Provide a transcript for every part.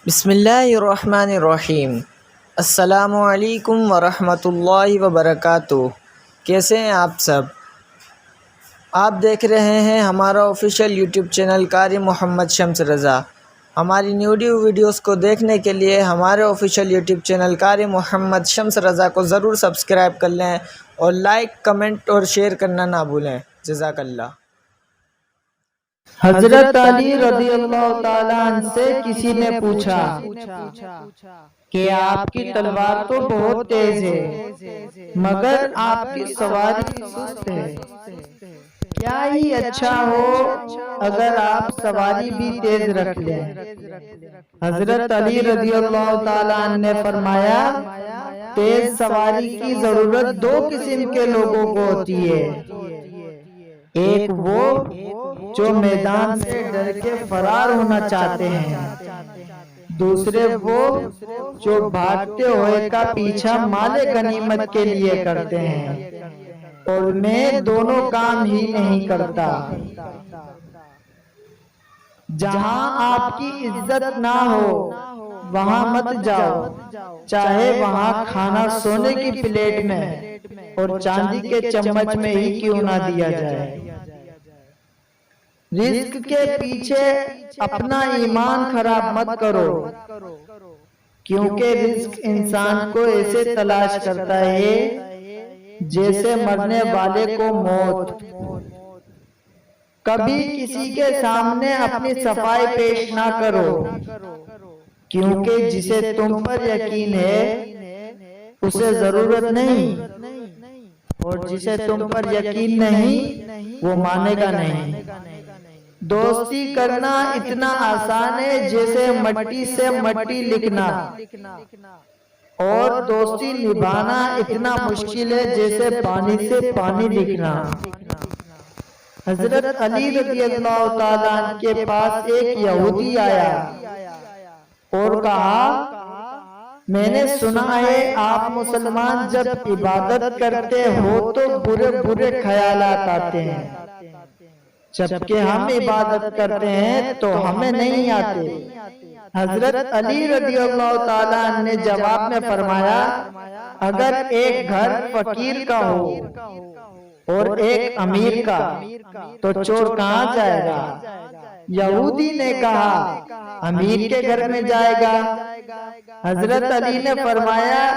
बिस्मिल्लाहिर्रहमानिर्रहीम। अस्सलामुअलैकुम वरहमतुल्लाहि वबरकातुहू। कैसे हैं आप सब? आप देख रहे हैं हमारा ऑफिशियल यूट्यूब चैनल कारी मोहम्मद शम्स रज़ा। हमारी न्यू वीडियोस को देखने के लिए हमारे ऑफिशियल यूट्यूब चैनल कारी मोहम्मद शम्स रज़ा को ज़रूर सब्सक्राइब कर लें और लाइक, कमेंट और शेयर करना ना भूलें। जज़ाकल्लाह। हजरत अली रज़ियल्लाहु ताला अन्हु से किसी ने पूछा कि आपकी तलवार तो बहुत तेज है मगर आपकी सवारी सुस्त है, क्या ही अच्छा हो अगर आप सवारी भी तेज रख लें। हजरत अली रज़ियल्लाहु ताला अन्हु ने फरमाया, तेज सवारी की जरूरत दो किस्म के लोगों को होती है, एक वो जो मैदान से डर के फरार होना चाहते हैं, दूसरे वो जो भागते हुए का पीछा माले गनीमत के लिए करते हैं, और मैं दोनों काम ही नहीं करता। जहां आपकी इज्जत ना हो वहां मत जाओ, चाहे वहां खाना सोने की प्लेट में और चांदी के चम्मच में ही क्यों ना दिया जाए। रिस्क के पीछे अपना ईमान खराब मत करो, क्योंकि रिस्क इंसान को ऐसे तलाश करता है जैसे मरने वाले को मौत। कभी किसी के सामने अपनी सफाई पेश ना करो, क्योंकि जिसे तुम पर यकीन है उसे जरूरत नहीं, और जिसे तुम पर यकीन नहीं वो मानेगा नहीं। दोस्ती करना इतना आसान है जैसे मट्टी से मट्टी लिखना, और दोस्ती निभाना इतना मुश्किल है जैसे पानी से पानी लिखना। हजरत अली रज़ियल्लाहु ताला अन्हु के पास एक यहूदी आया और कहा, मैंने सुना है आप मुसलमान जब इबादत करते हो तो बुरे बुरे ख्यालात आते हैं, जबकि हम इबादत करते हैं तो हमें नहीं आते। हजरत अली रज़ियल्लाहु ताला अन्हु ने जवाब में फरमाया, अगर एक घर फकीर का हो और एक अमीर का तो चोर कहाँ जाएगा? यहूदी ने कहा, अमीर के घर में जाएगा। हजरत अली ने फरमाया,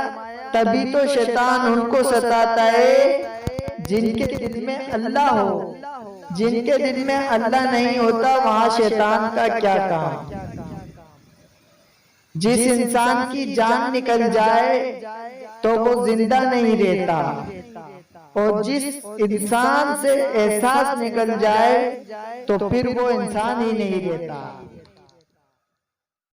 तभी तो शैतान उनको सताता है जिनके दिल में अल्लाह हो, जिनके दिल में अल्लाह नहीं होता वहां शैतान का क्या काम। जिस इंसान की जान निकल जाए तो वो जिंदा नहीं रहता, और जिस इंसान से एहसास निकल जाए तो फिर वो इंसान ही नहीं रहता।